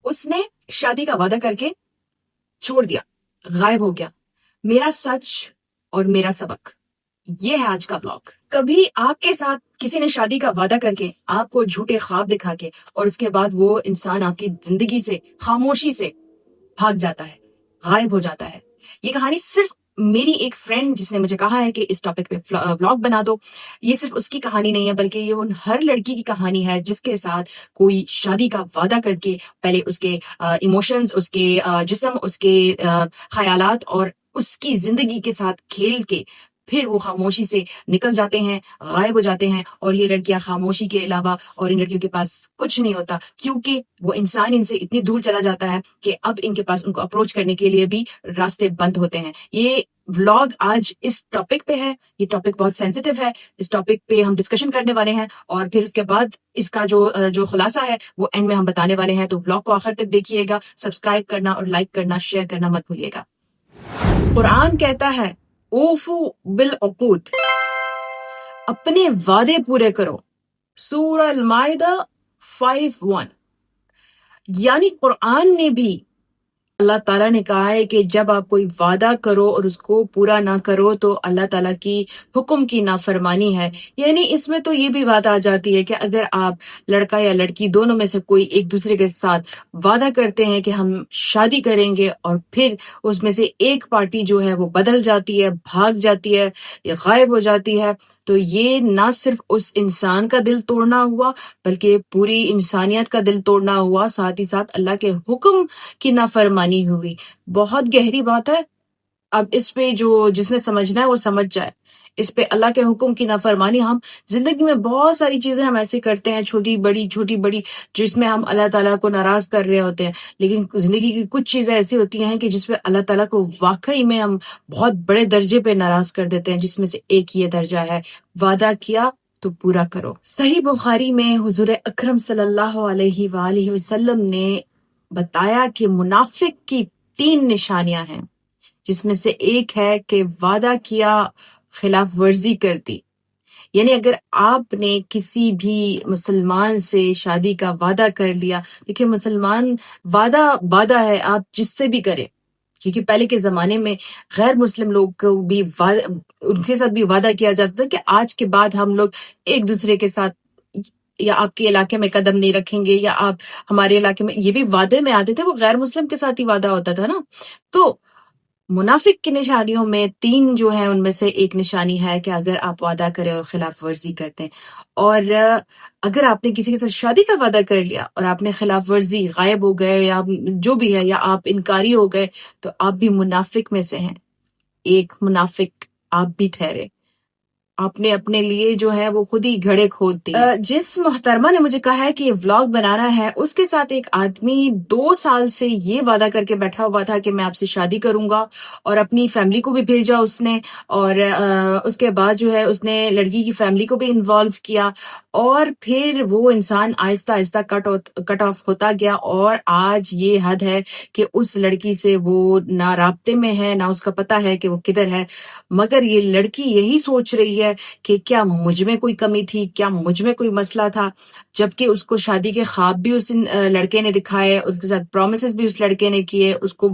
اس نے شادی کا وعدہ کر کے چھوڑ دیا, غائب ہو گیا. میرا سچ اور میرا سبق, یہ ہے آج کا بلاگ. کبھی آپ کے ساتھ کسی نے شادی کا وعدہ کر کے آپ کو جھوٹے خواب دکھا کے اور اس کے بعد وہ انسان آپ کی زندگی سے خاموشی سے بھاگ جاتا ہے, غائب ہو جاتا ہے. یہ کہانی صرف میری ایک فرینڈ جس نے مجھے کہا ہے کہ اس ٹاپک پہ ولاگ بنا دو, یہ صرف اس کی کہانی نہیں ہے بلکہ یہ ان ہر لڑکی کی کہانی ہے جس کے ساتھ کوئی شادی کا وعدہ کر کے پہلے اس کے ایموشنز, اس کے جسم, اس کے خیالات اور اس کی زندگی کے ساتھ کھیل کے پھر وہ خاموشی سے نکل جاتے ہیں, غائب ہو جاتے ہیں. اور یہ لڑکیاں خاموشی کے علاوہ اور ان لڑکیوں کے پاس کچھ نہیں ہوتا, کیونکہ وہ انسان ان سے اتنی دور چلا جاتا ہے کہ اب ان کے پاس ان کو اپروچ کرنے کے لیے بھی راستے بند ہوتے ہیں. یہ ولاگ آج اس ٹاپک پہ ہے, یہ ٹاپک بہت سینسیٹیو ہے, اس ٹاپک پہ ہم ڈسکشن کرنے والے ہیں اور پھر اس کے بعد اس کا جو خلاصہ ہے وہ اینڈ میں ہم بتانے والے ہیں. تو ولاگ کو آخر تک دیکھیے گا, سبسکرائب کرنا اور لائک کرنا, شیئر کرنا مت بھولیے گا. قرآن کہتا ہے اوفو بالعقود, اپنے وعدے پورے کرو. سورہ المائدہ 5:1. یعنی قرآن نے بھی, اللہ تعالیٰ نے کہا ہے کہ جب آپ کوئی وعدہ کرو اور اس کو پورا نہ کرو تو اللہ تعالیٰ کی حکم کی نافرمانی ہے. یعنی اس میں تو یہ بھی بات آ جاتی ہے کہ اگر آپ لڑکا یا لڑکی دونوں میں سے کوئی ایک دوسرے کے ساتھ وعدہ کرتے ہیں کہ ہم شادی کریں گے اور پھر اس میں سے ایک پارٹی جو ہے وہ بدل جاتی ہے, بھاگ جاتی ہے یا غائب ہو جاتی ہے, تو یہ نہ صرف اس انسان کا دل توڑنا ہوا بلکہ پوری انسانیت کا دل توڑنا ہوا, ساتھ ہی ساتھ اللہ کے حکم کی نافرمانی ہوئی. بہت گہری بات ہے. اب اس پہ جس نے سمجھنا ہے وہ سمجھ جائے. اس پہ اللہ کے حکم کی نافرمانی, ہم زندگی میں بہت ساری چیزیں ہم ایسے کرتے ہیں چھوٹی بڑی جس میں ہم اللہ تعالیٰ کو ناراض کر رہے ہوتے ہیں, لیکن زندگی کی کچھ چیزیں ایسی ہوتی ہیں کہ جس میں اللہ تعالیٰ کو واقعی میں ہم بہت بڑے درجے پہ ناراض کر دیتے ہیں, جس میں سے ایک یہ درجہ ہے وعدہ کیا تو پورا کرو. صحیح بخاری میں حضور اکرم صلی اللہ علیہ وآلہ وسلم نے بتایا کہ منافق کی 3 نشانیاں ہیں, جس میں سے ایک ہے کہ وعدہ کیا خلاف ورزی کر دی. یعنی اگر آپ نے کسی بھی مسلمان سے شادی کا وعدہ کر لیا, دیکھیں مسلمان وعدہ ہے آپ جس سے بھی کریں, کیونکہ پہلے کے زمانے میں غیر مسلم لوگ کو بھی ان کے ساتھ بھی وعدہ کیا جاتا تھا کہ آج کے بعد ہم لوگ ایک دوسرے کے ساتھ یا آپ کے علاقے میں قدم نہیں رکھیں گے یا آپ ہمارے علاقے میں, یہ بھی وعدے میں آتے تھے, وہ غیر مسلم کے ساتھ ہی وعدہ ہوتا تھا نا. تو منافق کی نشانیوں میں 3 جو ہیں ان میں سے ایک نشانی ہے کہ اگر آپ وعدہ کریں اور خلاف ورزی کرتے ہیں, اور اگر آپ نے کسی کے ساتھ شادی کا وعدہ کر لیا اور آپ نے خلاف ورزی, غائب ہو گئے یا جو بھی ہے, یا آپ انکاری ہو گئے, تو آپ بھی منافق میں سے ہیں. ایک منافق آپ بھی ٹھہرے, آپ نے اپنے لیے جو ہے وہ خود ہی گھڑے کھود دی. جس محترمہ نے مجھے کہا ہے کہ یہ ولاگ بنانا ہے, اس کے ساتھ ایک آدمی 2 سال سے یہ وعدہ کر کے بیٹھا ہوا تھا کہ میں آپ سے شادی کروں گا, اور اپنی فیملی کو بھی بھیجا اس نے, اور اس کے بعد جو ہے اس نے لڑکی کی فیملی کو بھی انوالو کیا, اور پھر وہ انسان آہستہ آہستہ کٹ آف ہوتا گیا, اور آج یہ حد ہے کہ اس لڑکی سے وہ نہ رابطے میں ہے, نہ اس کا پتہ ہے کہ وہ کدھر ہے. مگر یہ لڑکی یہی سوچ رہی ہے کہ کیا مجھ میں کوئی کمی تھی, کیا مجھ میں کوئی مسئلہ تھا, جبکہ اس کو شادی کے خواب بھی اس لڑکے نے دکھائے, اس کے ساتھ پرومسز بھی اس لڑکے نے کیے, اس کو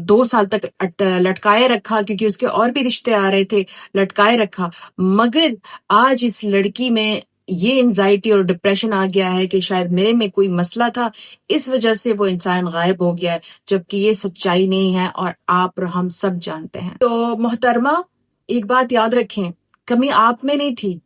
2 سال تک لٹکائے رکھا کیونکہ اس کے اور بھی رشتے آ رہے تھے, لٹکائے رکھا. مگر آج اس لڑکی میں یہ انزائٹی اور ڈپریشن آ گیا ہے کہ شاید میرے میں کوئی مسئلہ تھا, اس وجہ سے وہ انسان غائب ہو گیا ہے, جبکہ یہ سچائی نہیں ہے اور آپ اور ہم سب جانتے ہیں. تو محترمہ ایک بات یاد رکھیں, کمی آپ میں نہیں تھی,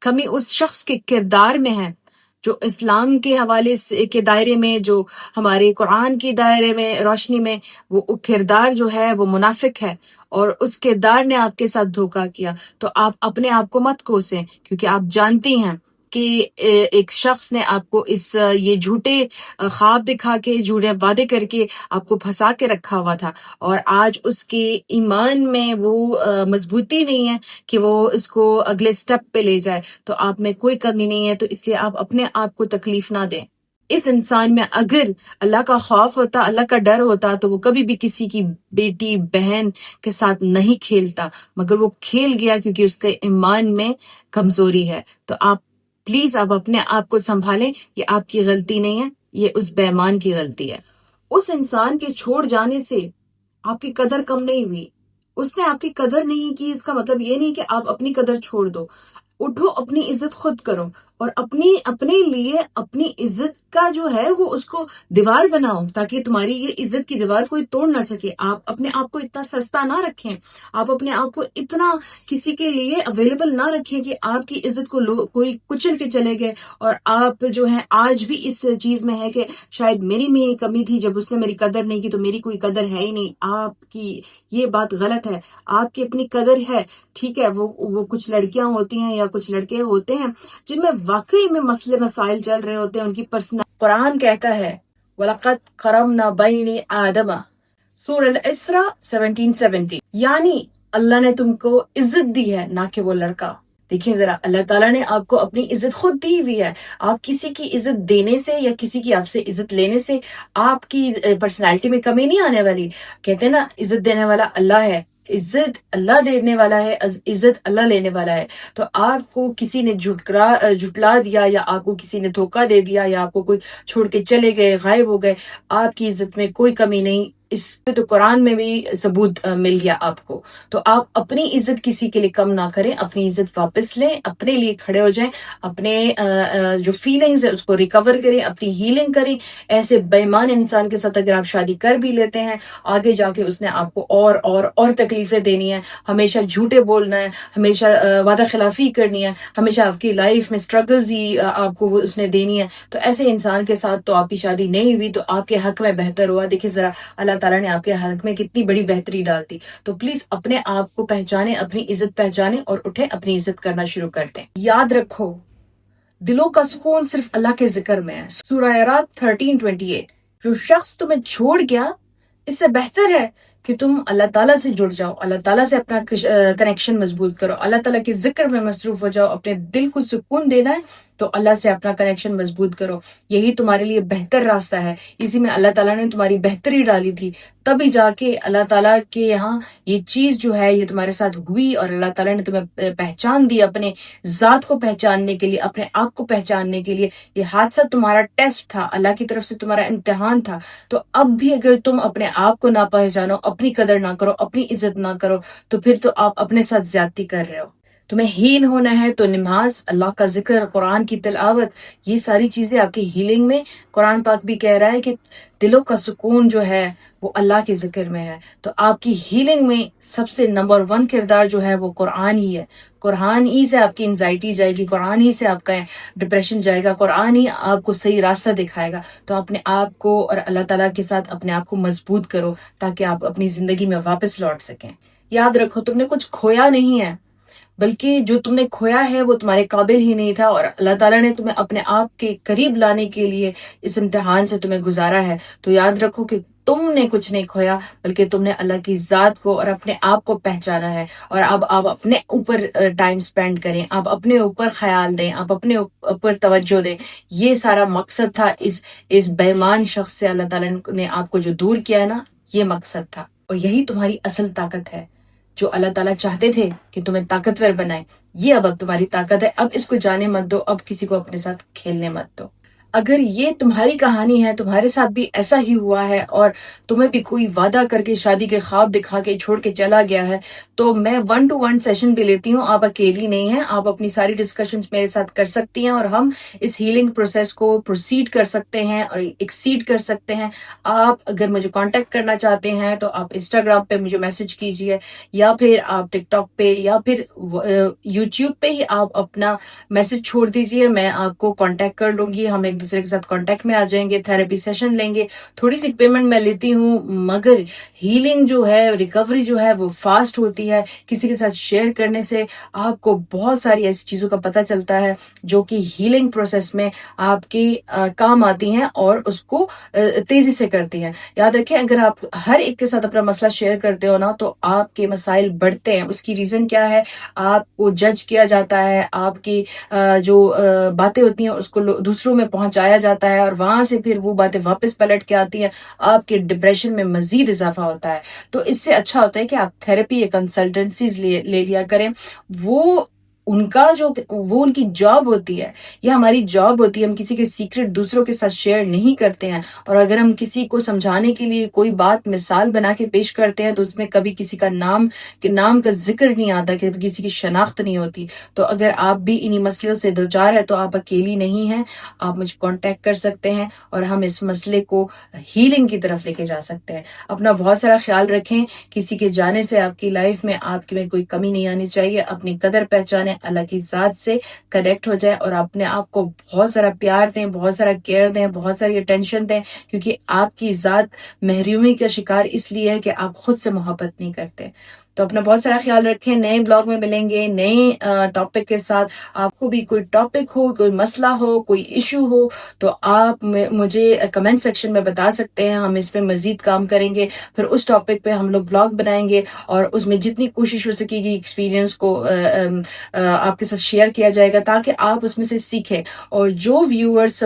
کمی اس شخص کے کردار میں ہے جو اسلام کے حوالے کے دائرے میں, جو ہمارے قرآن کی دائرے میں روشنی میں وہ کردار جو ہے وہ منافق ہے, اور اس کردار نے آپ کے ساتھ دھوکا کیا. تو آپ اپنے آپ کو مت کوسیں, کیونکہ آپ جانتی ہیں کہ ایک شخص نے آپ کو یہ جھوٹے خواب دکھا کے, جھوٹے وعدے کر کے آپ کو پھنسا کے رکھا ہوا تھا, اور آج اس کے ایمان میں وہ مضبوطی نہیں ہے کہ وہ اس کو اگلے سٹیپ پہ لے جائے. تو آپ میں کوئی کمی نہیں ہے, تو اس لیے آپ اپنے آپ کو تکلیف نہ دیں. اس انسان میں اگر اللہ کا خوف ہوتا, اللہ کا ڈر ہوتا, تو وہ کبھی بھی کسی کی بیٹی بہن کے ساتھ نہیں کھیلتا, مگر وہ کھیل گیا کیونکہ اس کے ایمان میں کمزوری ہے. تو آپ پلیز آپ اپنے آپ کو سنبھالیں, یہ آپ کی غلطی نہیں ہے, یہ اس بے ایمان کی غلطی ہے. اس انسان کے چھوڑ جانے سے آپ کی قدر کم نہیں ہوئی. اس نے آپ کی قدر نہیں کی، اس کا مطلب یہ نہیں کہ آپ اپنی قدر چھوڑ دو. اٹھو، اپنی عزت خود کرو، اور اپنے لیے اپنی عزت کا جو ہے وہ اس کو دیوار بناؤ، تاکہ تمہاری یہ عزت کی دیوار کوئی توڑ نہ سکے. آپ اپنے آپ کو اتنا سستا نہ رکھیں، آپ اپنے آپ کو اتنا کسی کے لیے اویلیبل نہ رکھیں کہ آپ کی عزت کو کوئی کچل کے چلے گئے. اور آپ جو ہے آج بھی اس چیز میں ہے کہ شاید میری میں یہ کمی تھی، جب اس نے میری قدر نہیں کی تو میری کوئی قدر ہے ہی نہیں. آپ کی یہ بات غلط ہے. آپ کی اپنی قدر ہے، ٹھیک ہے. وہ کچھ لڑکیاں ہوتی ہیں یا کچھ لڑکے ہوتے ہیں جن میں واقعی میں مسئلے مسائل چل رہے ہوتے ہیں، ان کی قرآن کہتا ہے وَلَقَدْ كَرَمْنَا بَنِي آدَمَ، سورہ الاسراء 17:70، یعنی اللہ نے تم کو عزت دی ہے، نہ کہ وہ لڑکا. دیکھیں ذرا، اللہ تعالیٰ نے آپ کو اپنی عزت خود دی ہوئی ہے. آپ کسی کی عزت دینے سے یا کسی کی آپ سے عزت لینے سے آپ کی پرسنالٹی میں کمی نہیں آنے والی. کہتے ہیں نا، عزت دینے والا اللہ ہے، عزت اللہ دینے والا ہے، عزت اللہ لینے والا ہے. تو آپ کو کسی نے جھٹلا دیا، یا آپ کو کسی نے دھوکہ دے دیا، یا آپ کو کوئی چھوڑ کے چلے گئے، غائب ہو گئے، آپ کی عزت میں کوئی کمی نہیں. اس میں تو قرآن میں بھی ثبوت مل گیا آپ کو. تو آپ اپنی عزت کسی کے لیے کم نہ کریں، اپنی عزت واپس لیں، اپنے لیے کھڑے ہو جائیں، اپنے جو فیلنگز ہے اس کو ریکور کریں، اپنی ہیلنگ کریں. ایسے بے ایمان انسان کے ساتھ اگر آپ شادی کر بھی لیتے ہیں، آگے جا کے اس نے آپ کو اور تکلیفیں دینی ہیں، ہمیشہ جھوٹے بولنا ہے، ہمیشہ وعدہ خلافی کرنی ہے، ہمیشہ آپ کی لائف میں سٹرگلز ہی آپ کو اس نے دینی ہے. تو ایسے انسان کے ساتھ تو آپ کی شادی نہیں ہوئی، تو آپ کے حق میں بہتر ہوا. دیکھیں ذرا، اللہ تعالیٰ نے آپ کے حق میں کتنی بڑی بہتری ڈال دی. تو پلیز اپنے آپ کو پہچانیں، اپنی عزت پہچانیں، اور اٹھیں اپنی عزت کرنا شروع کر دیں. یاد رکھو، دلوں کا سکون صرف اللہ کے ذکر میں ہے. سورہ اعراف 13:28. جو شخص تمہیں چھوڑ گیا، اس سے بہتر ہے کہ تم اللہ تعالیٰ سے جڑ جاؤ، اللہ تعالیٰ سے اپنا کنیکشن مضبوط کرو، اللہ تعالیٰ کے ذکر میں مصروف ہو جاؤ. اپنے دل کو سکون دینا ہے تو اللہ سے اپنا کنیکشن مضبوط کرو. یہی تمہارے لیے بہتر راستہ ہے. اسی میں اللہ تعالیٰ نے تمہاری بہتری ڈالی تھی، تبھی جا کے اللہ تعالیٰ کے یہاں یہ چیز جو ہے یہ تمہارے ساتھ ہوئی، اور اللہ تعالیٰ نے تمہیں پہچان دی. اپنے ذات کو پہچاننے کے لیے، اپنے آپ کو پہچاننے کے لیے یہ حادثہ تمہارا ٹیسٹ تھا، اللہ کی طرف سے تمہارا امتحان تھا. تو اب بھی اگر تم اپنے آپ کو نہ پہچانو، اپنی قدر نہ کرو، اپنی عزت نہ کرو، تو پھر تو آپ اپنے ساتھ زیادتی کر رہے ہو. تمہیں ہیل ہونا ہے تو نماز، اللہ کا ذکر، قرآن کی تلاوت، یہ ساری چیزیں آپ کی ہیلنگ میں. قرآن پاک بھی کہہ رہا ہے کہ دلوں کا سکون جو ہے وہ اللہ کے ذکر میں ہے. تو آپ کی ہیلنگ میں سب سے نمبر 1 کردار جو ہے وہ قرآن ہی ہے. قرآن ہی سے آپ کی انزائٹی جائے گی، قرآن ہی سے آپ کا ڈپریشن جائے گا، قرآن ہی آپ کو صحیح راستہ دکھائے گا. تو اپنے آپ کو اور اللہ تعالیٰ کے ساتھ اپنے آپ کو مضبوط کرو، تاکہ آپ اپنی زندگی میں واپس لوٹ سکیں. یاد رکھو، تم نے کچھ کھویا نہیں ہے، بلکہ جو تم نے کھویا ہے وہ تمہارے قابل ہی نہیں تھا، اور اللہ تعالیٰ نے تمہیں اپنے آپ کے قریب لانے کے لیے اس امتحان سے تمہیں گزارا ہے. تو یاد رکھو کہ تم نے کچھ نہیں کھویا، بلکہ تم نے اللہ کی ذات کو اور اپنے آپ کو پہچانا ہے. اور اب آپ اپنے اوپر ٹائم سپینڈ کریں، آپ اپنے اوپر خیال دیں، آپ اپنے اوپر توجہ دیں. یہ سارا مقصد تھا اس بے ایمان شخص سے اللہ تعالیٰ نے آپ کو جو دور کیا ہے نا، یہ مقصد تھا. اور یہی تمہاری اصل طاقت ہے، جو اللہ تعالیٰ چاہتے تھے کہ تمہیں طاقتور بنائے. یہ اب تمہاری طاقت ہے. اب اس کو جانے مت دو، اب کسی کو اپنے ساتھ کھیلنے مت دو. اگر یہ تمہاری کہانی ہے، تمہارے ساتھ بھی ایسا ہی ہوا ہے، اور تمہیں بھی کوئی وعدہ کر کے شادی کے خواب دکھا کے چھوڑ کے چلا گیا ہے، تو میں 1-to-1 سیشن بھی لیتی ہوں. آپ اکیلی نہیں ہیں، آپ اپنی ساری ڈسکشنز میرے ساتھ کر سکتی ہیں، اور ہم اس ہیلنگ پروسیس کو پروسیڈ کر سکتے ہیں اور ایکسیڈ کر سکتے ہیں. آپ اگر مجھے کانٹیکٹ کرنا چاہتے ہیں تو آپ انسٹاگرام پہ مجھے میسج کیجیے، یا پھر آپ ٹک ٹاک پہ، یا پھر یوٹیوب پہ ہی آپ اپنا میسج چھوڑ دیجیے. میں آپ کو کانٹیکٹ کر لوں گی، ہم ایک دوسرے کے ساتھ کانٹیکٹ میں آ جائیں گے، تھراپی سیشن لیں گے. تھوڑی سی پیمنٹ میں لیتی ہوں، مگر ہیلنگ جو ہے، ریکوری جو ہے وہ فاسٹ ہوتی ہے. کسی کے ساتھ شیئر کرنے سے آپ کو بہت ساری ایسی چیزوں کا پتہ چلتا ہے جو کہ ہیلنگ پروسیس میں آپ کے کام آتی ہیں اور اس کو تیزی سے کرتی ہیں. یاد رکھیں، اگر آپ ہر ایک کے ساتھ اپنا مسئلہ شیئر کرتے ہو نا، تو آپ کے مسائل بڑھتے ہیں. اس کی ریزن کیا ہے؟ آپ کو جج کیا جاتا ہے، آپ کی جو باتیں ہوتی ہیں اس کو دوسروں میں پہنچایا جاتا ہے، اور وہاں سے پھر وہ باتیں واپس پلٹ کے آتی ہیں. آپ کے ڈپریشن میں مزید اضافہ ہوتا ہے. تو اس سے اچھا ہوتا ہے کہ آپ تھراپی یا کنسلٹنسیز لے لیا کریں. وہ ان کا جو وہ ان کی جاب ہوتی ہے یا ہماری جاب ہوتی ہے، ہم کسی کے سیکرٹ دوسروں کے ساتھ شیئر نہیں کرتے ہیں. اور اگر ہم کسی کو سمجھانے کے لیے کوئی بات مثال بنا کے پیش کرتے ہیں تو اس میں کبھی کسی کا نام کا ذکر نہیں آتا، کہ کسی کی شناخت نہیں ہوتی. تو اگر آپ بھی انہی مسئلوں سے دوچار ہے تو آپ اکیلی نہیں ہیں، آپ مجھے کانٹیکٹ کر سکتے ہیں اور ہم اس مسئلے کو ہیلنگ کی طرف لے کے جا سکتے ہیں. اپنا بہت سارا خیال رکھیں. کسی کے جانے سے آپ کی لائف میں آپ میں کوئی کمی نہیں آنی چاہیے. اپنی قدر پہچانیں، اللہ کی ذات سے کنیکٹ ہو جائیں اور اپنے آپ کو بہت سارا پیار دیں، بہت سارا کیئر دیں، بہت ساری اٹینشن دیں، کیونکہ آپ کی ذات محرومی کا شکار اس لیے ہے کہ آپ خود سے محبت نہیں کرتے. تو اپنا بہت سارا خیال رکھیں. نئے بلاگ میں ملیں گے نئے ٹاپک کے ساتھ. آپ کو بھی کوئی ٹاپک ہو، کوئی مسئلہ ہو، کوئی ایشو ہو تو آپ مجھے کمنٹ سیکشن میں بتا سکتے ہیں. ہم اس پہ مزید کام کریں گے، پھر اس ٹاپک پہ ہم لوگ بلاگ بنائیں گے اور اس میں جتنی کوشش ہو سکے گی ایکسپیرینس کو آپ کے ساتھ شیئر کیا جائے گا تاکہ آپ اس میں سے سیکھیں. اور جو ویورز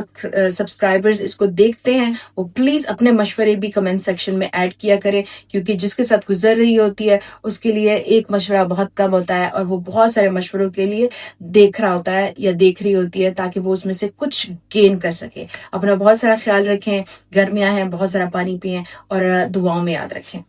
سبسکرائبرز اس کو دیکھتے ہیں وہ پلیز اپنے مشورے بھی کمنٹ سیکشن میں ایڈ کیا کریں، کیونکہ جس کے ساتھ گزر رہی ہوتی ہے اس کے لیے ایک مشورہ بہت کم ہوتا ہے اور وہ بہت سارے مشوروں کے لیے دیکھ رہا ہوتا ہے یا دیکھ رہی ہوتی ہے تاکہ وہ اس میں سے کچھ گین کر سکے. اپنا بہت سارا خیال رکھیں. گرمیاں ہیں، بہت سارا پانی پئیں اور دعاؤں میں یاد رکھیں.